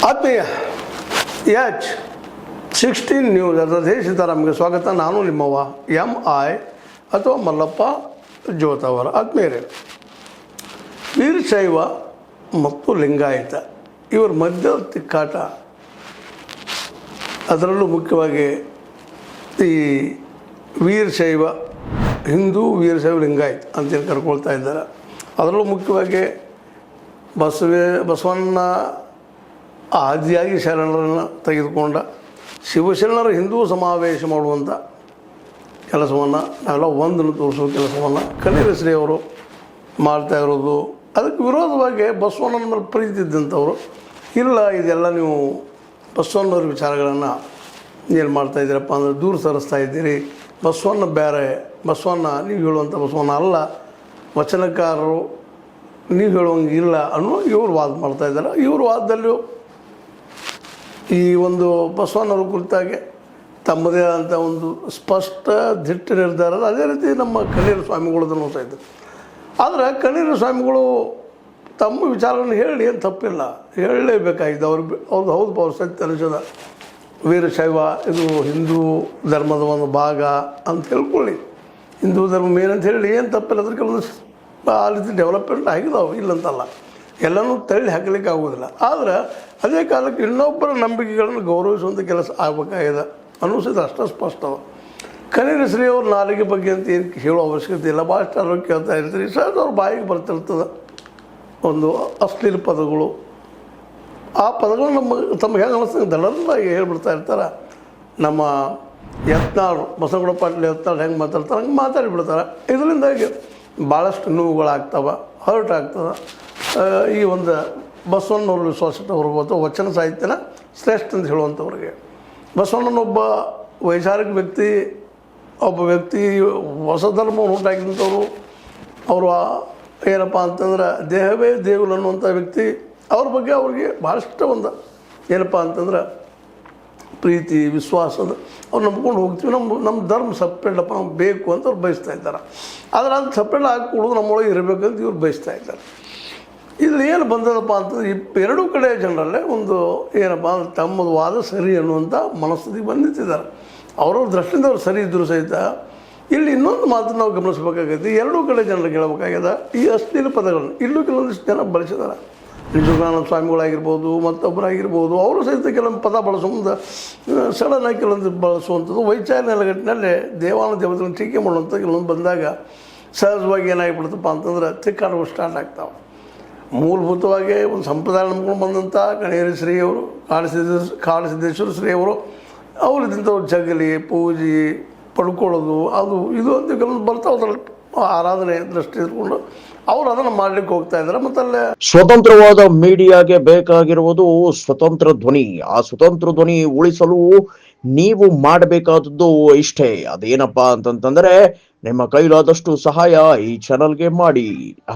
ಆತ್ಮೀಯ H 16 news ಅದೇ ಸೀತಾರಾಮ್ಗೆ ಸ್ವಾಗತ. ನಾನು ನಿಮ್ಮವ MI ಅಥವಾ ಮಲ್ಲಪ್ಪ ಜೋತವರ. ಆತ್ಮೀಯರೇ, ವೀರಶೈವ ಮತ್ತು ಲಿಂಗಾಯತ ಇವರ ಮಧ್ಯ ತಿಕ್ಕಾಟ, ಅದರಲ್ಲೂ ಮುಖ್ಯವಾಗಿ ಈ ವೀರಶೈವ ಹಿಂದೂ, ವೀರಶೈವ ಲಿಂಗಾಯತ ಅಂತೇಳಿ ಕರ್ಕೊಳ್ತಾ ಇದ್ದಾರೆ. ಅದರಲ್ಲೂ ಮುಖ್ಯವಾಗಿ ಬಸವಣ್ಣ ಆದಿಯಾಗಿ ಶರಣರನ್ನು ತೆಗೆದುಕೊಂಡ ಶಿವಶರಣರ ಹಿಂದೂ ಸಮಾವೇಶ ಮಾಡುವಂಥ ಕೆಲಸವನ್ನು ನಾವೆಲ್ಲ ಒಂದನ್ನು ತೋರಿಸುವ ಕೆಲಸವನ್ನು ಕಣ್ಣೀರಶ್ರೀ ಅವರು ಮಾಡ್ತಾ ಇರೋದು. ಅದಕ್ಕೆ ವಿರೋಧವಾಗಿ ಬಸವಣ್ಣನ ಮೇಲೆ ಪ್ರೀತಿ ಇದ್ದಂಥವ್ರು, ಇಲ್ಲ ಇದೆಲ್ಲ ನೀವು ಬಸವಣ್ಣವ್ರ ವಿಚಾರಗಳನ್ನು ಏನು ಮಾಡ್ತಾಯಿದ್ದೀರಪ್ಪ ಅಂದರೆ ದೂರ ಸರಿಸ್ತಾ ಇದ್ದೀರಿ, ಬಸವಣ್ಣ ಬೇರೆ, ಬಸವಣ್ಣ ನೀವು ಹೇಳುವಂಥ ಬಸವಣ್ಣ ಅಲ್ಲ, ವಚನಕಾರರು ನೀವು ಹೇಳುವಂಗೆ ಇಲ್ಲ ಅನ್ನೋ ಇವರು ವಾದ ಮಾಡ್ತಾಯಿದ್ದಾರೆ. ಇವ್ರ ವಾದದಲ್ಲೂ ಈ ಒಂದು ಬಸವಣ್ಣವ್ರ ಕುರಿತಾಗಿ ತಮ್ಮದೇ ಆದಂಥ ಒಂದು ಸ್ಪಷ್ಟ ದಿಟ್ಟ ನಿರ್ಧಾರ. ಅದೇ ರೀತಿ ನಮ್ಮ ಕಣ್ಣೀರ ಸ್ವಾಮಿಗಳದನ್ನು ನೋಡ್ತಾ ಇದ್ದರು. ಆದರೆ ಕಣ್ಣೀರ ಸ್ವಾಮಿಗಳು ತಮ್ಮ ವಿಚಾರಗಳನ್ನು ಹೇಳಿ ಏನು ತಪ್ಪಿಲ್ಲ, ಹೇಳಲೇಬೇಕಾಗಿದೆ. ಅವ್ರದ್ದು ಹೌದು ಅವ್ರ ಸತ್ಯ ಅನಿಸದ ವೀರಶೈವ ಇದು ಹಿಂದೂ ಧರ್ಮದ ಒಂದು ಭಾಗ ಅಂತ ಹೇಳ್ಕೊಳ್ಳಿ. ಹಿಂದೂ ಧರ್ಮ ಏನಂತ ಹೇಳಿ ಏನು ತಪ್ಪಿಲ್ಲ. ಅದ್ರ ಕೆಲವೊಂದು ಆ ರೀತಿ ಡೆವಲಪ್ಮೆಂಟ್ ಆಗಿದಾವೆ, ಇಲ್ಲಂತಲ್ಲ, ಎಲ್ಲನೂ ತಳ್ಳಿ ಹಾಕಲಿಕ್ಕೆ ಆಗೋದಿಲ್ಲ. ಆದರೆ ಅದೇ ಕಾಲಕ್ಕೆ ಇನ್ನೊಬ್ಬರ ನಂಬಿಕೆಗಳನ್ನು ಗೌರವಿಸುವಂಥ ಕೆಲಸ ಆಗಬೇಕಾಗಿದೆ ಅನ್ನಿಸಿದ್ರೆ ಅಷ್ಟು ಸ್ಪಷ್ಟವ. ಕಣ್ಣೀರಶ್ರೀ ಅವ್ರ ನಾಲಿಗೆ ಬಗ್ಗೆ ಅಂತ ಏನು ಹೇಳೋ ಅವಶ್ಯಕತೆ ಇಲ್ಲ. ಭಾಳಷ್ಟು ಆರೋಗ್ಯ ಕೇಳ್ತಾ ಇರ್ತೀರಿ, ಸಹಜ ಅವ್ರ ಬಾಯಿಗೆ ಬರ್ತಿರ್ತದೆ ಒಂದು ಅಶ್ಲೀಲ ಪದಗಳು. ಆ ಪದಗಳು ತಮಗೆ ಹೆಂಗೆ ಅನ್ನಿಸ್ತಂಗೆ ದಡದಾಗಿ ಹೇಳ್ಬಿಡ್ತಾ ಇರ್ತಾರೆ. ನಮ್ಮ ಯತ್ನಾಳು ಬಸವಗೌಡ ಪಾಟೀಲ್ ಯತ್ನಾಳು ಹೆಂಗೆ ಮಾತಾಡ್ತಾರೆ ಹಂಗೆ ಮಾತಾಡಿಬಿಡ್ತಾರೆ. ಇದರಿಂದಾಗಿ ಭಾಳಷ್ಟು ನೋವುಗಳಾಗ್ತವೆ, ಹರ್ಟ್ ಆಗ್ತದೆ. ಈ ಒಂದು ಬಸವಣ್ಣವ್ರ ವಿಶ್ವಾಸದವ್ರು ಅಥವಾ ವಚನ ಸಾಹಿತ್ಯನ ಶ್ರೇಷ್ಠ ಅಂತ ಹೇಳುವಂಥವ್ರಿಗೆ, ಬಸವಣ್ಣನೊಬ್ಬ ವೈಚಾರಿಕ ವ್ಯಕ್ತಿ, ಒಬ್ಬ ವ್ಯಕ್ತಿ ಹೊಸ ಧರ್ಮವನ್ನು ಉಂಟಾಗಿದ್ದಂಥವ್ರು. ಅವರು ಏನಪ್ಪ ಅಂತಂದ್ರೆ ದೇಹವೇ ದೇಗುಲ ಅನ್ನುವಂಥ ವ್ಯಕ್ತಿ. ಅವ್ರ ಬಗ್ಗೆ ಅವ್ರಿಗೆ ಭಾಳಷ್ಟು ಒಂದು ಏನಪ್ಪ ಅಂತಂದ್ರೆ ಪ್ರೀತಿ, ವಿಶ್ವಾಸದ ಅವ್ರು ನಂಬ್ಕೊಂಡು ಹೋಗ್ತೀವಿ. ನಮ್ಮ ಧರ್ಮ ಸಪ್ರೇಟಪ್ಪ ನಮ್ಗೆ ಬೇಕು ಅಂತ ಅವ್ರು ಬಯಸ್ತಾ ಇದ್ದಾರೆ. ಆದರೆ ಅದು ಸಪ್ರೇಟ್ ಹಾಕಿಕೊಡೋದು ನಮ್ಮೊಳಗೆ ಇರಬೇಕಂತ ಇವ್ರು ಬಯಸ್ತಾ ಇದ್ದಾರೆ. ಇಲ್ಲಿ ಏನು ಬಂದದಪ್ಪ ಅಂತಂದ್ರೆ ಎರಡೂ ಕಡೆ ಜನರಲ್ಲೇ ಒಂದು ಏನಪ್ಪ ಅಂದ್ರೆ ತಮ್ಮದು ವಾದ ಸರಿ ಅನ್ನುವಂಥ ಮನಸ್ಥಿತಿಗೆ ಬಂದಿತ್ತಿದ್ದಾರೆ. ಅವ್ರವ್ರ ದೃಷ್ಟಿಯಿಂದ ಅವ್ರು ಸರಿ ಇದ್ದರೂ ಸಹಿತ ಇಲ್ಲಿ ಇನ್ನೊಂದು ಮಾತನ್ನು ನಾವು ಗಮನಿಸಬೇಕಾಗೈತಿ. ಎರಡೂ ಕಡೆ ಜನರಿಗೆ ಹೇಳಬೇಕಾಗ್ಯದ ಈ ಅಶ್ಲೀಲ ಪದಗಳನ್ನು ಇಲ್ಲೂ ಕೆಲವೊಂದಿಷ್ಟು ಜನ ಬಳಸಿದ್ದಾರೆ. ನಿಜಗುಣಾನಂದ ಸ್ವಾಮಿಗಳಾಗಿರ್ಬೋದು, ಮತ್ತೊಬ್ಬರಾಗಿರ್ಬೋದು, ಅವರು ಸಹಿತ ಕೆಲವೊಂದು ಪದ ಬಳಸುವಂಥ ಸಡನ್ನಾಗಿ ಕೆಲವೊಂದು ಬಳಸುವಂಥದ್ದು ವೈಚಾರ ನೆಲೆಗಟ್ಟಿನಲ್ಲಿ ದೇವಾನ ದೇವತೆಗಳನ್ನು ಟೀಕೆ ಮಾಡುವಂಥ ಕೆಲವೊಂದು ಬಂದಾಗ ಸಹಜವಾಗಿ ಏನಾಗಿಬಿಡ್ತಪ್ಪ ಅಂತಂದ್ರೆ ತಿಕ್ಕಾಟಗಳು ಸ್ಟಾರ್ಟ್ ಆಗ್ತಾವೆ. ಮೂಲಭೂತವಾಗಿ ಒಂದು ಸಂಪ್ರದಾಯ ನಂಬ್ಕೊಂಡು ಬಂದಂಥ ಕಣ್ಣೀರಶ್ರೀ ಅವರು, ಕಾಳಸಿದ್ದೇಶ್ವರ ಶ್ರೀ ಅವರು, ಅವ್ರು ಇದ್ದಂಥವ್ರು ಜಗಲಿ, ಪೂಜೆ ಪಡ್ಕೊಳ್ಳೋದು ಅದು ಇದು ಅಂತ ಕೆಲವೊಂದು ಬರ್ತಾವೆ. ಆರಾಧನೆ ದೃಷ್ಟಿ ಇಟ್ಕೊಂಡು ಅವ್ರು ಅದನ್ನು ಮಾಡ್ಲಿಕ್ಕೆ ಹೋಗ್ತಾ ಇದ್ದಾರೆ. ಮತ್ತಲ್ಲೇ ಸ್ವತಂತ್ರವಾದ ಮೀಡಿಯಾಗೆ ಬೇಕಾಗಿರುವುದು ಸ್ವತಂತ್ರ ಧ್ವನಿ. ಆ ಸ್ವತಂತ್ರ ಧ್ವನಿ ಉಳಿಸಲು ನೀವು ಮಾಡಬೇಕಾದದ್ದು ಇಷ್ಟೇ. ಅದೇನಪ್ಪಾ ಅಂತಂತಂದ್ರೆ ನಿಮ್ಮ ಕೈಲಾದಷ್ಟು ಸಹಾಯ ಈ ಚಾನಲ್ಗೆ ಮಾಡಿ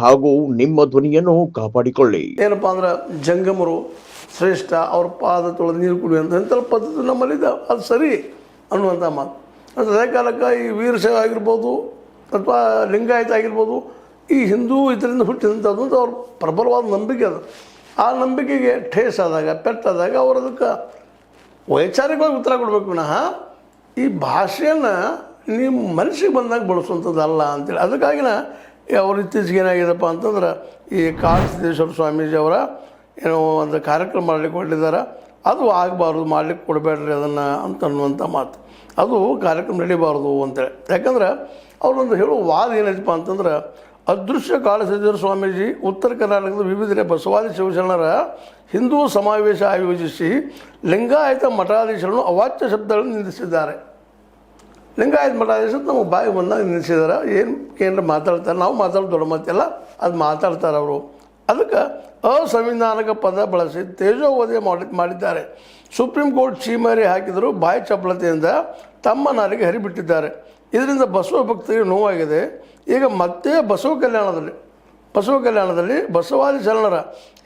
ಹಾಗೂ ನಿಮ್ಮ ಧ್ವನಿಯನ್ನು ಕಾಪಾಡಿಕೊಳ್ಳಿ. ಏನಪ್ಪಾ ಅಂದ್ರೆ ಜಂಗಮರು ಶ್ರೇಷ್ಠ, ಅವ್ರ ಪಾದ ತೊಳೆದು ನೀರು ಕುಡಿಯುವಂಥ ಇಂಥ ಪದ್ಧತಿ ನಮ್ಮಲ್ಲಿದೆ, ಅದು ಸರಿ ಅನ್ನುವಂಥ ಮಾತು. ಅದೇ ಕಾಲಕ್ಕೆ ಈ ವೀರಶೈವ ಆಗಿರ್ಬೋದು ಅಥವಾ ಲಿಂಗಾಯತ ಆಗಿರ್ಬೋದು, ಈ ಹಿಂದೂ ಇದರಿಂದ ಹುಟ್ಟಿದಂಥದ್ದು ಅಂತ ಅವ್ರ ಪ್ರಬಲವಾದ ನಂಬಿಕೆ ಅದು. ಆ ನಂಬಿಕೆಗೆ ಠೇಸ್ ಆದಾಗ, ಪೆಟ್ಟಾದಾಗ ಅವ್ರು ಅದಕ್ಕೆ ವೈಚಾರಿಕವಾಗಿ ಉತ್ತರ ಕೊಡಬೇಕು ವಿನಃ ಈ ಭಾಷೆಯನ್ನು ನಿಮ್ಮ ಮನಸ್ಸಿಗೆ ಬಂದಾಗ ಬಳಸುವಂಥದ್ದಲ್ಲ ಅಂತೇಳಿ. ಅದಕ್ಕಾಗಿನ ಅವ್ರು ಇತ್ತೀಚೆಗೆ ಏನಾಗಿದೆಪ್ಪ ಅಂತಂದ್ರೆ ಈ ಕಾಳಸಿದ್ದೇಶ್ವರ ಸ್ವಾಮೀಜಿ ಅವರ ಏನೋ ಒಂದು ಕಾರ್ಯಕ್ರಮ ಮಾಡಲಿಕ್ಕೆ ಹೊರಟಿದ್ದಾರೆ. ಅದು ಆಗಬಾರ್ದು, ಮಾಡಲಿಕ್ಕೆ ಕೊಡಬೇಡ್ರಿ ಅದನ್ನು ಅಂತ ಅನ್ನುವಂಥ ಮಾತು. ಅದು ಕಾರ್ಯಕ್ರಮ ನಡೀಬಾರ್ದು ಅಂತೇಳಿ. ಯಾಕಂದ್ರೆ ಅವರೊಂದು ಹೇಳೋ ವಾದ ಏನೈತಪ್ಪ ಅಂತಂದ್ರೆ, ಅದೃಶ್ಯ ಕಾಳಸಿದ್ದೇಶ್ವರ ಸ್ವಾಮೀಜಿ ಉತ್ತರ ಕರ್ನಾಟಕದ ವಿವಿಧೆಡೆ ಬಸವಾದಿ ಶಿವಶರಣರ ಹಿಂದೂ ಸಮಾವೇಶ ಆಯೋಜಿಸಿ ಲಿಂಗಾಯತ ಮಠಾಧೀಶರನ್ನು ಅವಾಚ್ಯ ಶಬ್ದಗಳನ್ನು ನಿಂದಿಸಿದ್ದಾರೆ. ಲಿಂಗಾಯತ ಮಠಾಧೀಶ ನಮಗೆ ಬಾಯಿ ಬಂದಾಗ ನಿಲ್ಲಿಸಿದ್ದಾರೆ. ಏನಾರ ಮಾತಾಡ್ತಾರೆ, ನಾವು ಮಾತಾಡೋದು ದೊಡ್ಡ ಮಾತೆಲ್ಲ, ಅದು ಮಾತಾಡ್ತಾರೆ ಅವರು. ಅದಕ್ಕೆ ಅಸಂವಿಧಾನಿಕ ಪದ ಬಳಸಿ ತೇಜೋವಧೆ ಮಾಡಿದ್ದಾರೆ. ಸುಪ್ರೀಂ ಕೋರ್ಟ್ ಚೀಮಾರಿ ಹಾಕಿದರೂ ಬಾಯಿ ಚಪಲತೆಯಿಂದ ತಮ್ಮ ನಾಲಿಗೆ ಹರಿಬಿಟ್ಟಿದ್ದಾರೆ. ಇದರಿಂದ ಬಸವ ಭಕ್ತರಿಗೆ ನೋವಾಗಿದೆ. ಈಗ ಮತ್ತೆ ಬಸವ ಕಲ್ಯಾಣದಲ್ಲಿ ಬಸವಾದಿ ಶರಣರ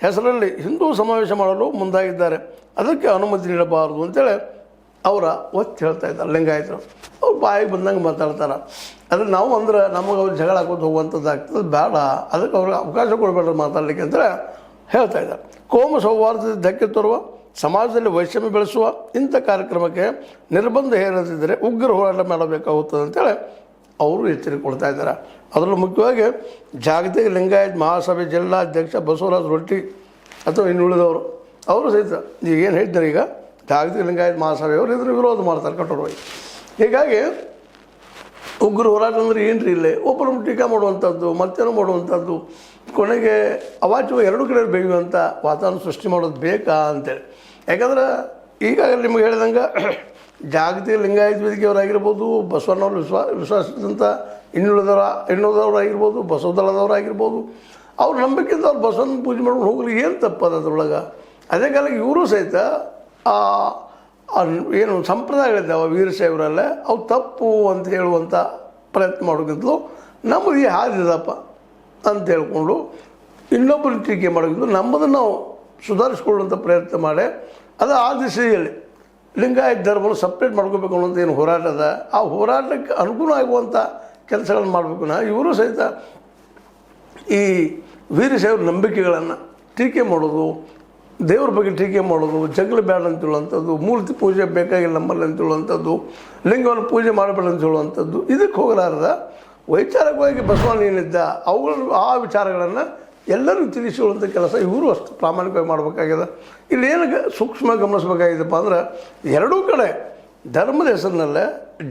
ಹೆಸರಲ್ಲಿ ಹಿಂದೂ ಸಮಾವೇಶ ಮಾಡಲು ಮುಂದಾಗಿದ್ದಾರೆ. ಅದಕ್ಕೆ ಅನುಮತಿ ನೀಡಬಾರದು ಅಂತೇಳಿ ಅವರ ಒತ್ತಿ ಹೇಳ್ತಾ ಇದ್ದಾರೆ ಲಿಂಗಾಯತರು. ಅವ್ರು ಬಾಯಿಗೆ ಬಂದಂಗೆ ಮಾತಾಡ್ತಾರೆ. ಆದರೆ ನಾವು ಅಂದ್ರೆ ನಮಗೆ ಅವ್ರು ಜಗಳ ಹಾಕೋದು ಹೋಗುವಂಥದ್ದು ಆಗ್ತದೆ, ಬೇಡ, ಅದಕ್ಕೆ ಅವ್ರಿಗೆ ಅವಕಾಶ ಕೊಡಬೇಡ್ರಿ ಮಾತಾಡಲಿಕ್ಕೆ ಅಂತೇಳಿ ಹೇಳ್ತಾ ಇದ್ದಾರೆ. ಕೋಮು ಸೌಹಾರ್ದತೆ ಧಕ್ಕೆ ತರುವ ಸಮಾಜದಲ್ಲಿ ವೈಷಮ್ಯ ಬೆಳೆಸುವ ಇಂಥ ಕಾರ್ಯಕ್ರಮಕ್ಕೆ ನಿರ್ಬಂಧ ಹೇರದಿದ್ದರೆ ಉಗ್ರ ಹೋರಾಟ ಮಾಡಬೇಕಾಗುತ್ತದೆ ಅಂತೇಳಿ ಅವರು ಎಚ್ಚರಿಕೆ ಕೊಡ್ತಾ ಇದ್ದಾರೆ. ಅದರಲ್ಲೂ ಮುಖ್ಯವಾಗಿ ಜಾಗತಿಕ ಲಿಂಗಾಯತ್ ಮಹಾಸಭೆ ಜಿಲ್ಲಾಧ್ಯಕ್ಷ ಬಸವರಾಜ ರೊಟ್ಟಿ ಅಥವಾ ಇನ್ನುಳಿದವರು ಅವರು ಸಹಿತ ಈಗ ಏನು ಹೇಳ್ತಾರೆ, ಈಗ ಜಾಗತಿಕ ಲಿಂಗಾಯತ್ ಮಹಾಸಭೆಯವರು ಇದನ್ನು ವಿರೋಧ ಮಾಡ್ತಾರೆ ಕಠೋರವಾಗಿ. ಹೀಗಾಗಿ ಉಗ್ರ ಹೋರಾಟ ಅಂದರೆ ಏನು ರೀ, ಇಲ್ಲೇ ಒಬ್ಬರನ್ನು ಟೀಕಾ ಮಾಡುವಂಥದ್ದು, ಮತ್ತೇನೋ ಮಾಡುವಂಥದ್ದು, ಕೊನೆಗೆ ಅವಾಚ್ಯವಾಗಿ ಎರಡೂ ಕಡೆ ಬೇಯುವಂಥ ವಾತಾವರಣ ಸೃಷ್ಟಿ ಮಾಡೋದು ಬೇಕಾ ಅಂತೇಳಿ. ಯಾಕಂದ್ರೆ ಈಗಾಗಲೇ ನಿಮಗೆ ಹೇಳಿದಂಗೆ ಜಾಗತಿಕ ಲಿಂಗಾಯತ ವೇದಿಕೆಯವರಾಗಿರ್ಬೋದು, ಬಸವಣ್ಣವ್ರು ವಿಶ್ವಾಸದಂಥ ಇನ್ನುಳಿದವರಾಗಿರ್ಬೋದು, ಬಸವದಳದವರಾಗಿರ್ಬೋದು, ಅವ್ರ ನಂಬಿಕೆಯಿಂದ ಅವ್ರು ಬಸವನ ಪೂಜೆ ಮಾಡ್ಕೊಂಡು ಹೋಗಲಿ ಏನು ತಪ್ಪದ ಅದ್ರೊಳಗೆ. ಅದೇ ಕಾಲಕ್ಕೆ ಇವರು ಸಹಿತ ಏನು ಸಂಪ್ರದಾಯಗಳಿದ್ದಾವೆ ವೀರಶೈವರಲ್ಲೇ ಅವು ತಪ್ಪು ಅಂತ ಹೇಳುವಂಥ ಪ್ರಯತ್ನ ಮಾಡೋಕ್ಕಿಂತಲೂ ನಮ್ಮದು ಈ ಹಾದಿದಪ್ಪ ಅಂತ ಹೇಳ್ಕೊಂಡು ಇನ್ನೊಬ್ಬರು ಟೀಕೆ ಮಾಡೋಕ್ಕಿಂತ ನಮ್ಮದನ್ನು ನಾವು ಸುಧಾರಿಸ್ಕೊಳ್ಳುವಂಥ ಪ್ರಯತ್ನ ಮಾಡಿ ಅದು ಆ ದಿಶೆಯಲ್ಲಿ ಲಿಂಗಾಯತ ಧರ್ಮವನ್ನು ಸಪ್ರೇಟ್ ಮಾಡ್ಕೋಬೇಕು ಅನ್ನೋಂಥ ಏನು ಹೋರಾಟ ಅದ, ಆ ಹೋರಾಟಕ್ಕೆ ಅನುಗುಣ ಆಗುವಂಥ ಕೆಲಸಗಳನ್ನು ಮಾಡಬೇಕು. ಇವರು ಸಹಿತ ಈ ವೀರಶೈವರ ನಂಬಿಕೆಗಳನ್ನು ಟೀಕೆ ಮಾಡೋದು, ದೇವ್ರ ಬಗ್ಗೆ ಟೀಕೆ ಮಾಡೋದು, ಜಗಳ ಬೇಡ ಅಂತ ಹೇಳುವಂಥದ್ದು, ಮೂರ್ತಿ ಪೂಜೆ ಬೇಕಾಗಿಲ್ಲ ನಮ್ಮಲ್ಲಿ ಅಂತ ಹೇಳುವಂಥದ್ದು, ಲಿಂಗವನ್ನು ಪೂಜೆ ಮಾಡಬೇಡ ಅಂತ ಹೇಳುವಂಥದ್ದು, ಇದಕ್ಕೆ ಹೋಗಲಾರದ ವೈಚಾರಿಕವಾಗಿ ಬಸವಣ್ಣ ಏನಿದ್ದ ಅವುಗಳು ಆ ವಿಚಾರಗಳನ್ನು ಎಲ್ಲರಿಗೂ ತಿಳಿಸುವಂಥ ಕೆಲಸ ಇವರು ಅಷ್ಟು ಪ್ರಾಮಾಣಿಕವಾಗಿ ಮಾಡಬೇಕಾಗಿದೆ. ಇಲ್ಲಿ ಏನು ಸೂಕ್ಷ್ಮ ಗಮನಿಸಬೇಕಾಗಿದೆಪ್ಪ ಅಂದ್ರೆ ಎರಡೂ ಕಡೆ ಧರ್ಮದ ಹೆಸರಿನಲ್ಲೇ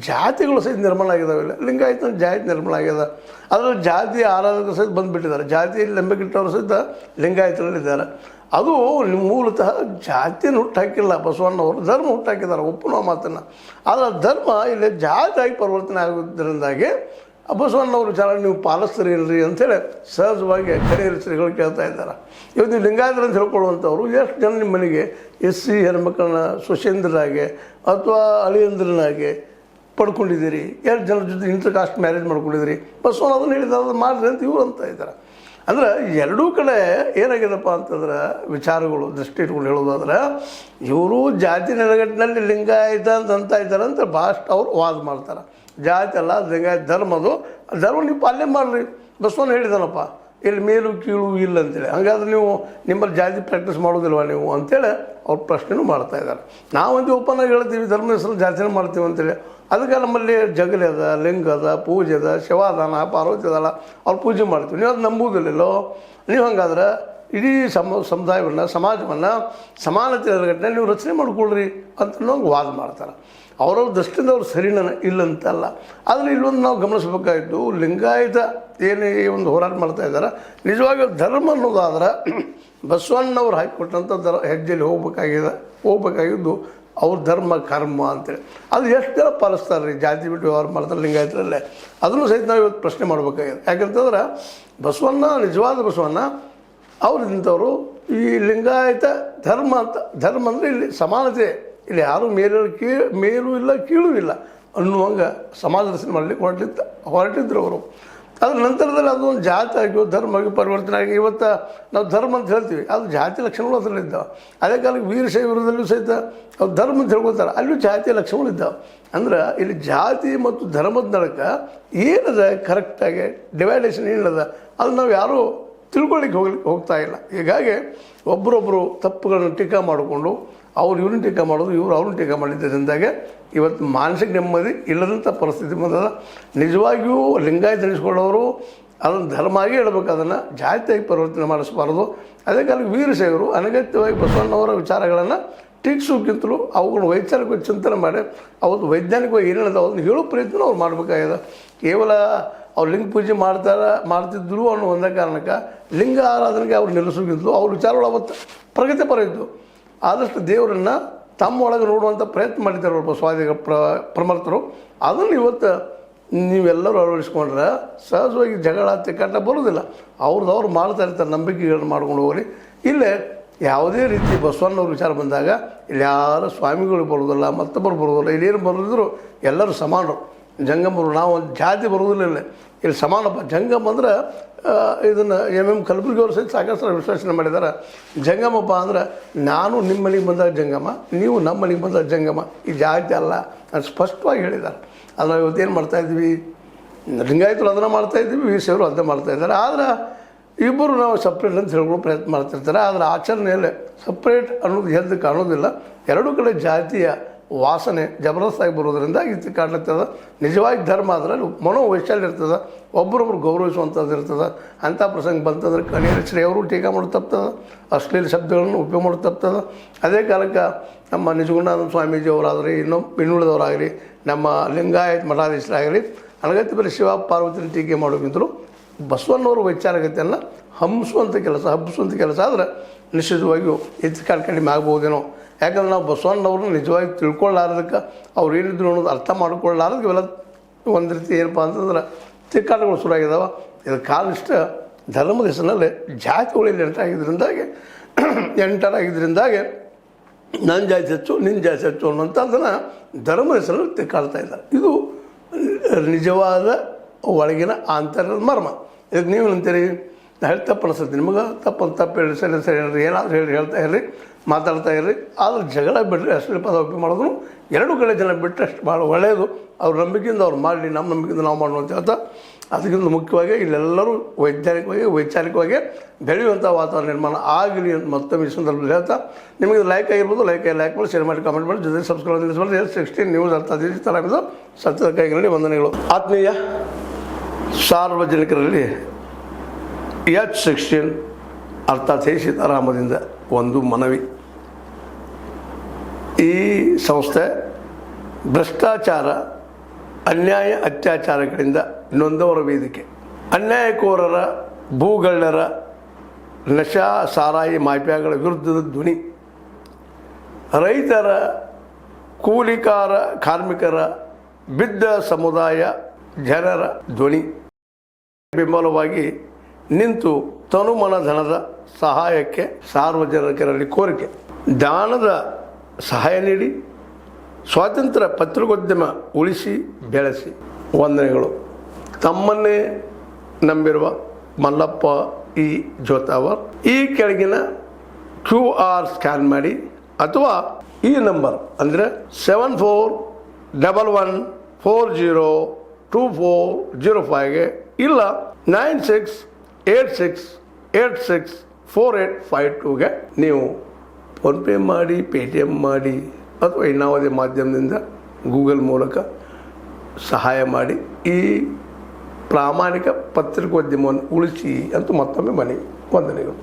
ಜಾತಿಗಳು ಸಹಿತ ನಿರ್ಮಾಣ ಆಗಿದ್ದಾವೆ. ಲಿಂಗಾಯತ ಜಾತಿ ನಿರ್ಮಾಣ ಆಗ್ಯದ, ಅದರಲ್ಲಿ ಜಾತಿ ಆರಾಧಕರು ಸಹಿತ ಬಂದುಬಿಟ್ಟಿದ್ದಾರೆ. ಜಾತಿಯಲ್ಲಿ ನಂಬಿಕೆಟ್ಟವರು ಸಹಿತ ಲಿಂಗಾಯತರಲ್ಲಿದ್ದಾರೆ. ಅದು ಮೂಲತಃ ಜಾತಿಯನ್ನು ಹುಟ್ಟಾಕಿಲ್ಲ ಬಸವಣ್ಣವರು, ಧರ್ಮ ಹುಟ್ಟಾಕಿದ್ದಾರೆ, ಒಪ್ಪುವ ಮಾತನ್ನು. ಆದರೆ ಧರ್ಮ ಇಲ್ಲಿ ಜಾತಿಯಾಗಿ ಪರಿವರ್ತನೆ ಆಗೋದ್ರಿಂದಾಗಿ ಬಸವಣ್ಣವ್ರ ವಿಚಾರ ನೀವು ಪಾಲಿಸ್ತೀರಿ ಇಲ್ರಿ ಅಂಥೇಳಿ ಸಹಜವಾಗಿ ಕಡೆಯ ಶ್ರೀಗಳು ಕೇಳ್ತಾ ಇದ್ದಾರೆ. ಇವತ್ತು ನೀವು ಲಿಂಗಾಯತರು ಅಂತ ಹೇಳ್ಕೊಳ್ಳುವಂಥವ್ರು ಎಷ್ಟು ಜನ ನಿಮ್ಮ ಮನೆಗೆ SC ಹೆಣ್ಮಕ್ಕಳನ್ನ ಸ್ವಶೇಂದ್ರರಾಗೆ ಅಥವಾ ಅಳಿಯಂದ್ರನಾಗೆ ಪಡ್ಕೊಂಡಿದ್ದೀರಿ, ಎರಡು ಜನರ ಜೊತೆ ಇಂಟರ್ ಕಾಸ್ಟ್ ಮ್ಯಾರೇಜ್ ಮಾಡ್ಕೊಂಡಿದ್ದೀರಿ, ಬಸವಣ್ಣ ಅದನ್ನು ಹೇಳಿದ್ದಾರೆ, ಅದು ಮಾಡಿರಿ ಅಂತ ಇವರು ಅಂತ ಇದ್ದಾರೆ. ಅಂದ್ರೆ ಎರಡೂ ಕಡೆ ಏನಾಗಿದೆಪ್ಪ ಅಂತಂದ್ರೆ ವಿಚಾರಗಳು ದೃಷ್ಟಿ ಇಟ್ಕೊಂಡು ಹೇಳೋದಾದ್ರೆ ಇವರು ಜಾತಿ ನೆಲೆಗಟ್ಟಿನಲ್ಲಿ ಲಿಂಗಾಯತ ಅಂತ ಇದ್ದಾರೆ ಅಂತ ಭಾಳಷ್ಟು ಅವ್ರು ವಾದ ಮಾಡ್ತಾರೆ. ಜಾತಿ ಅಲ್ಲ, ಲಿಂಗಾಯತ ಧರ್ಮದು, ಧರ್ಮ ನೀವು ಪಾಲನೆ ಮಾಡಿರಿ, ಬಸವಣ್ಣ ಹೇಳಿದಾನಪ್ಪ ಇಲ್ಲಿ ಮೇಲು ಕೀಳು ಇಲ್ಲ ಅಂತೇಳಿ. ಹಾಗಾದ್ರೆ ನೀವು ನಿಮ್ಮಲ್ಲಿ ಜಾತಿ ಪ್ರಾಕ್ಟೀಸ್ ಮಾಡೋದಿಲ್ವ ನೀವು ಅಂತೇಳಿ ಅವ್ರು ಪ್ರಶ್ನೆನೂ ಮಾಡ್ತಾ ಇದ್ದಾರೆ. ನಾವಂತೂ ಓಪನ್ ಆಗಿ ಹೇಳ್ತೀವಿ ಧರ್ಮದ ಹೆಸರು ಜಾತಿನ ಮಾಡ್ತೀವಿ ಅಂತೇಳಿ. ಅದಕ್ಕೆ ನಮ್ಮಲ್ಲಿ ಜಗಲಿ ಅದ, ಲಿಂಗ ಅದ, ಪೂಜೆ ಅದ, ಶಿವಾದಾನ, ಪಾರ್ವತಿ ಅದಲ್ಲ, ಅವ್ರು ಪೂಜೆ ಮಾಡ್ತೀವಿ. ನೀವು ಅದು ನಂಬುವುದಿಲ್ಲೋ. ನೀವು ಹಂಗಾದ್ರೆ ಇಡೀ ಸಮುದಾಯವನ್ನು, ಸಮಾಜವನ್ನು ಸಮಾನತೆ ನೆಲೆಗಟ್ಟಿನಲ್ಲಿ ನೀವು ರಚನೆ ಮಾಡಿಕೊಳ್ರಿ ಅಂತ ವಾದ ಮಾಡ್ತಾರೆ. ಅವರವ್ರ ದೃಷ್ಟಿಯಿಂದ ಅವ್ರು ಸರಿನ ಇಲ್ಲಂತಲ್ಲ. ಆದರೆ ಇಲ್ಲೊಂದು ನಾವು ಗಮನಿಸಬೇಕಾಗಿದ್ದು, ಲಿಂಗಾಯತ ಏನೇ ಒಂದು ಹೋರಾಟ ಮಾಡ್ತಾ ಇದ್ದಾರೆ, ನಿಜವಾಗಿ ಧರ್ಮ ಅನ್ನೋದಾದ್ರೆ ಬಸವಣ್ಣವ್ರು ಹಾಕಿಕೊಟ್ಟಂಥ ಹೆಜ್ಜೆಯಲ್ಲಿ ಹೋಗ್ಬೇಕಾಗಿದ್ದು ಅವ್ರ ಧರ್ಮ ಕರ್ಮ ಅಂತೇಳಿ. ಅದು ಎಷ್ಟು ಜನ ಪಾಲಿಸ್ತಾರೆ ರೀ, ಜಾತಿ ಬಿಟ್ಟು ವ್ಯವಹಾರ ಮಾಡ್ತಾರೆ ಲಿಂಗಾಯತರಲ್ಲೇ, ಅದನ್ನು ಸಹಿತ ನಾವು ಇವತ್ತು ಪ್ರಶ್ನೆ ಮಾಡಬೇಕಾಗಿದೆ. ಯಾಕಂತಂದ್ರೆ ಬಸವಣ್ಣ, ನಿಜವಾದ ಬಸವಣ್ಣ ಅವ್ರು ಇಂಥವರು ಈ ಲಿಂಗಾಯತ ಧರ್ಮ ಅಂತ, ಧರ್ಮ ಅಂದರೆ ಇಲ್ಲಿ ಸಮಾನತೆ, ಇಲ್ಲಿ ಯಾರೂ ಮೇಲೂ ಇಲ್ಲ ಕೀಳೂ ಇಲ್ಲ ಅನ್ನುವಂಗೆ ಸಮಾಜ ರಚನೆ ಮಾಡಲಿಕ್ಕೆ ಹೊರಟಿದ್ರು ಅವರು. ಅದ್ರ ನಂತರದಲ್ಲಿ ಅದೊಂದು ಜಾತಿ ಆಗಿ ಧರ್ಮ ಆಗಿ ಪರಿವರ್ತನೆ ಆಗಿ ಇವತ್ತು ನಾವು ಧರ್ಮ ಅಂತ ಹೇಳ್ತೀವಿ, ಅದು ಜಾತಿ ಲಕ್ಷಣಗಳು ಅದರಲ್ಲಿದ್ದಾವೆ. ಅದೇ ಕಾಲಕ್ಕೆ ವೀರಶೈವರದಲ್ಲೂ ಸಹಿತ ಅವ್ರು ಧರ್ಮ ಅಂತ ಹೇಳ್ಕೊತಾರೆ, ಅಲ್ಲೂ ಜಾತಿಯ ಲಕ್ಷಣಗಳಿದ್ದಾವೆ. ಅಂದ್ರೆ ಇಲ್ಲಿ ಜಾತಿ ಮತ್ತು ಧರ್ಮದ ನಡಕ ಏನದ ಕರೆಕ್ಟಾಗಿ ಡಿವೈಡೇಷನ್ ಏನದ ಅದು ನಾವು ಯಾರೂ ತಿಳ್ಕೊಳ್ಳಿಕ್ಕೆ ಹೋಗ್ತಾ ಇಲ್ಲ. ಹೀಗಾಗಿ ಒಬ್ಬರೊಬ್ಬರು ತಪ್ಪುಗಳನ್ನು ಟೀಕಾ ಮಾಡಿಕೊಂಡು ಅವ್ರು ಇವ್ರನ್ನ ಟೀಕಾ ಮಾಡೋದು, ಇವರು ಅವ್ರನ್ನ ಟೀಕಾ ಮಾಡಿದ್ದರಿಂದಾಗೆ ಇವತ್ತು ಮಾನಸಿಕ ನೆಮ್ಮದಿ ಇಲ್ಲದಂಥ ಪರಿಸ್ಥಿತಿ ಬಂದದ. ನಿಜವಾಗಿಯೂ ಲಿಂಗಾಯತ ಅನಿಸ್ಕೊಳ್ಳೋರು ಅದನ್ನು ಧರ್ಮ ಆಗಿ ಹೇಳ್ಬೇಕು, ಅದನ್ನು ಜಾತಿಯಾಗಿ ಪರಿವರ್ತನೆ ಮಾಡಿಸಬಾರ್ದು. ಅದೇ ಕಾಲಕ್ಕೆ ವೀರಶೈವರು ಅನಗತ್ಯವಾಗಿ ಬಸವಣ್ಣವರ ವಿಚಾರಗಳನ್ನು ಟೀಕಿಸೋಕ್ಕಿಂತಲೂ ಅವುಗಳನ್ನು ವೈಚಾರಿಕವಾಗಿ ಚಿಂತನೆ ಮಾಡಿ ಅವತ್ತು ವೈಜ್ಞಾನಿಕವಾಗಿ ಏನೇನದ ಅದನ್ನು ಹೇಳೋ ಪ್ರಯತ್ನ ಅವ್ರು ಮಾಡಬೇಕಾಗಿದೆ. ಕೇವಲ ಅವ್ರು ಲಿಂಗ ಪೂಜೆ ಮಾಡ್ತಿದ್ರು ಅನ್ನೋ ಒಂದೇ ಕಾರಣಕ್ಕೆ ಲಿಂಗ ಆರಾಧನೆಗೆ ಅವ್ರು ನಿಲ್ಲಿಸೋಕ್ಕಿಂತಲೂ ಅವ್ರ ವಿಚಾರಗಳು ಅವತ್ತು ಪ್ರಗತಿಪರ ಇದ್ದು. ಆದಷ್ಟು ದೇವರನ್ನು ತಮ್ಮ ಒಳಗೆ ನೋಡುವಂಥ ಪ್ರಯತ್ನ ಮಾಡಿದ್ದಾರೆ ಅವರು ಬಸವಾದಿಗ ಪ್ರಮರ್ತರು. ಅದನ್ನು ಇವತ್ತು ನೀವೆಲ್ಲರೂ ಅಳವಡಿಸ್ಕೊಂಡ್ರೆ ಸಹಜವಾಗಿ ಜಗಳ ತಿಕ್ಕಾಟ ಬರೋದಿಲ್ಲ. ಅವ್ರು ಮಾಡ್ತಾ ಇರ್ತಾರೆ, ನಂಬಿಕೆಗಳನ್ನ ಮಾಡ್ಕೊಂಡು ಹೋಗ್ರಿ. ಇಲ್ಲೇ ಯಾವುದೇ ರೀತಿ ಬಸವಣ್ಣವ್ರ ವಿಚಾರ ಬಂದಾಗ ಇಲ್ಲಿ ಯಾರು ಸ್ವಾಮಿಗಳು ಬರೋದಿಲ್ಲ, ಮತ್ತೊಬ್ಬರು ಬರೋದಿಲ್ಲ, ಇಲ್ಲೇನು ಬರೋದಿದ್ರು ಎಲ್ಲರೂ ಸಮಾನರು, ಜಂಗಮರು. ನಾವು ಒಂದು ಜಾತಿ ಬರೋದಿಲ್ಲ, ಇಲ್ಲಿ ಸಮಾನಪ್ಪ. ಜಂಗಮ ಅಂದ್ರೆ ಇದನ್ನು MM ಕಲಬುರ್ಗಿ ಅವರು ಸಹಿತ ಸಾಕಷ್ಟು ವಿಶ್ಲೇಷಣೆ ಮಾಡಿದ್ದಾರೆ. ಜಂಗಮಪ್ಪ ಅಂದ್ರೆ ನಾನು ನಿಮ್ಮ ಮನೆಗೆ ಬಂದಾಗ ಜಂಗಮ, ನೀವು ನಮ್ಮ ಮನೆಗೆ ಬಂದಾಗ ಜಂಗಮ, ಈ ಜಾತಿ ಅಲ್ಲ ಅಂತ ಸ್ಪಷ್ಟವಾಗಿ ಹೇಳಿದ್ದಾರೆ. ಅದು ನಾವು ಇವತ್ತೇನು ಮಾಡ್ತಾಯಿದ್ವಿ, ಲಿಂಗಾಯತರು ಅದನ್ನು ಮಾಡ್ತಾಯಿದ್ವಿ, ವೀರಶೈವರು ಅದನ್ನೇ ಮಾಡ್ತಾಯಿದ್ದಾರೆ. ಆದರೆ ಇಬ್ಬರು ನಾವು ಸಪ್ರೇಟ್ ಅಂತ ಹೇಳ್ಕೊಳ್ಳೋ ಪ್ರಯತ್ನ ಮಾಡ್ತಿರ್ತಾರೆ. ಆದರೆ ಆಚರಣೆಯಲ್ಲೇ ಸಪ್ರೇಟ್ ಅನ್ನೋದು ಎದ್ದು ಕಾಣೋದಿಲ್ಲ. ಎರಡೂ ಕಡೆ ಜಾತಿಯ ವಾಸನೆ ಜಬರ್ದಸ್ತಾಗಿ ಬರೋದ್ರಿಂದ ಇದು ಕಾಣ್ಲತ್ತದ. ನಿಜವಾಗಿ ಧರ್ಮ ಆದರೆ ಮನೋವೈಶಾಲ್ಯ ಇರ್ತದೆ, ಒಬ್ಬರೊಬ್ರು ಗೌರವಿಸುವಂಥದ್ದು ಇರ್ತದೆ. ಅಂಥ ಪ್ರಸಂಗ ಬಂತಂದ್ರೆ ಕಣಿಯರ ಶ್ರೇಯವರು ಟೀಕಾ ಮಾಡೋದು ತಪ್ತದೆ, ಅಶ್ಲೀಲ ಶಬ್ದಗಳನ್ನು ಉಪಯೋಗ ಮಾಡೋದು ತಪ್ತದೆ. ಅದೇ ಕಾಲಕ್ಕೆ ನಮ್ಮ ನಿಜಗುಣಾನಂದ ಸ್ವಾಮೀಜಿಯವರಾಗಲಿ ಇನ್ನುಳಿದವರಾಗಲಿ ನಮ್ಮ ಲಿಂಗಾಯತ್ ಮಠಾಧೀಶರಾಗಲಿ ಅನಗತ್ಯ ಬರೀ ಶಿವ ಪಾರ್ವತಿನ ಟೀಕೆ ಮಾಡೋಕ್ಕಿಂತಲೂ ಬಸವಣ್ಣವರು ವೈಚಾರಿಕತೆಯನ್ನು ಹಬ್ಬಿಸುವಂಥ ಕೆಲಸ ಆದರೆ ನಿಶ್ಚಿತವಾಗಿಯೂ ಹೆಚ್ಚು ಕಡಿಮೆ ಆಗ್ಬೋದೇನೋ. ಯಾಕಂದ್ರೆ ನಾವು ಬಸವಣ್ಣವ್ರನ್ನ ನಿಜವಾಗಿ ತಿಳ್ಕೊಳ್ಳಾರ್ದಕ್ಕೆ ಅವ್ರು ಏನಿದ್ರು ಅನ್ನೋದು ಅರ್ಥ ಮಾಡ್ಕೊಳ್ಳಾರ್ದಕ್ಕೆ ಇವೆಲ್ಲ ಒಂದು ರೀತಿ ಏನಪ್ಪ ಅಂತಂದ್ರೆ ತಿಕ್ಕಾಟಗಳು ಶುರುವಾಗಿದ್ದಾವೆ. ಇದು ಕಾಲಿಷ್ಟ ಧರ್ಮದ ಹೆಸರಿನಲ್ಲಿ ಜಾತಿಗಳಲ್ಲಿ ಎಂಟರಾಗಿದ್ದರಿಂದಾಗೆ ನನ್ನ ಜಾತಿ ಹೆಚ್ಚು ನಿನ್ನ ಜಾತಿ ಹೆಚ್ಚು ಅನ್ನೋಂಥದ್ದನ್ನು ಧರ್ಮದ ಹೆಸರಲ್ಲಿ ತಿಕ್ಕಾಡ್ತಾ ಇದ್ದಾರೆ. ಇದು ನಿಜವಾದ ಒಳಗಿನ ಆಂತರ್ಯದ ಮರ್ಮ. ಇದಕ್ಕೆ ನೀವು ಅಂತೀರಿ ಹೇಳಿ ತಪ್ಪು ಅನಿಸುತ್ತೆ ನಿಮಗೆ, ತಪ್ಪು ಹೇಳಿ ಸರಿ ಹೇಳ್ರಿ, ಏನಾದರೂ ಹೇಳ್ತಾ ಇರ್ರಿ, ಮಾತಾಡ್ತಾ ಇರ್ರಿ. ಆದರೆ ಜಗಳ ಬಿಟ್ಟರೆ ಅಶ್ಲೀಲ ಪದ ಉಪಯೋಗ ಮಾಡೋದು ಎರಡೂ ಕಡೆ ಜನ ಬಿಟ್ಟರೆ ಅಷ್ಟು ಭಾಳ ಒಳ್ಳೆಯದು. ಅವ್ರ ನಂಬಿಕೆಯಿಂದ ಅವ್ರು ಮಾಡಲಿ, ನಮ್ಮ ನಂಬಿಕೆಯಿಂದ ನಾವು ಮಾಡೋಣ ಅಂತ ಹೇಳ್ತಾ, ಅದಕ್ಕಿಂತ ಮುಖ್ಯವಾಗಿ ಇಲ್ಲೆಲ್ಲರೂ ವೈಚಾರಿಕವಾಗಿ ಬೆಳೆಯುವಂಥ ವಾತಾವರಣ ನಿರ್ಮಾಣ ಆಗಲಿ ಅಂತ ಮತ್ತೊಮ್ಮೆ ಈ ಸಂದರ್ಭದಲ್ಲಿ ಹೇಳ್ತಾ, ನಿಮಗೆ ಲೈಕ್ ಆಗಿರ್ಬೋದು, ಲೈಕ್ ಮಾಡಿ, ಶೇರ್ ಮಾಡಿ, ಕಾಮೆಂಟ್ ಮಾಡಿ, ಜೊತೆ ಸಬ್ಸ್ಕ್ರೈಬ್ ಮಾಡಿ. 16 ನ್ಯೂಸ್ ಅರ್ಥ ತಲಾಮಿದ ಸತ್ಯದ ಕೈಗಳಲ್ಲಿ ವಂದನೆಗಳು. ಆತ್ಮೀಯ ಸಾರ್ವಜನಿಕರಲ್ಲಿ H16 ಅರ್ಥಾತ್ ಹೇ ಸೀತಾರಾಮದಿಂದ ಒಂದು ಮನವಿ. ಈ ಸಂಸ್ಥೆ ಭ್ರಷ್ಟಾಚಾರ, ಅನ್ಯಾಯ, ಅತ್ಯಾಚಾರಗಳಿಂದ ನೊಂದವರ ವೇದಿಕೆ. ಅನ್ಯಾಯಕೋರರ, ಭೂಗಳ್ಳರ, ನಶಾ ಸಾರಾಯಿ ಮಾಫಿಯಾಗಳ ವಿರುದ್ಧದ ಧ್ವನಿ. ರೈತರ, ಕೂಲಿಕಾರ, ಕಾರ್ಮಿಕರ, ಬಿದ್ದ ಸಮುದಾಯ ಜನರ ಧ್ವನಿ. ಬೆಂಬಲವಾಗಿ ನಿಂತು ತನುಮನ ಧನದ ಸಹಾಯಕ್ಕೆ ಸಾರ್ವಜನಿಕರಲ್ಲಿ ಕೋರಿಕೆ. ದಾನದ ಸಹಾಯ ನೀಡಿ ಸ್ವಾತಂತ್ರ್ಯ ಪತ್ರಿಕೋದ್ಯಮ ಉಳಿಸಿ ಬೆಳೆಸಿ. ವಂದನೆಗಳು. ತಮ್ಮನ್ನೇ ನಂಬಿರುವ ಮಲ್ಲಪ್ಪ ಇ ಜೋತಾವರ್. ಈ ಕೆಳಗಿನ QR ಸ್ಕ್ಯಾನ್ ಮಾಡಿ ಅಥವಾ ಈ ನಂಬರ್ ಅಂದರೆ 7411402405ಗೆ ಇಲ್ಲ 9686864852ಗೆ ನೀವು ಫೋನ್ಪೇ ಮಾಡಿ, ಪೇಟಿಎಮ್ ಮಾಡಿ ಅಥವಾ ಇನ್ನಾವುದೇ ಮಾಧ್ಯಮದಿಂದ ಗೂಗಲ್ ಮೂಲಕ ಸಹಾಯ ಮಾಡಿ ಈ ಪ್ರಾಮಾಣಿಕ ಪತ್ರಿಕೋದ್ಯಮವನ್ನು ಉಳಿಸಿ ಅಂತ ಮತ್ತೊಮ್ಮೆ ಮನವಿ. ವಂದನೆಗಳು.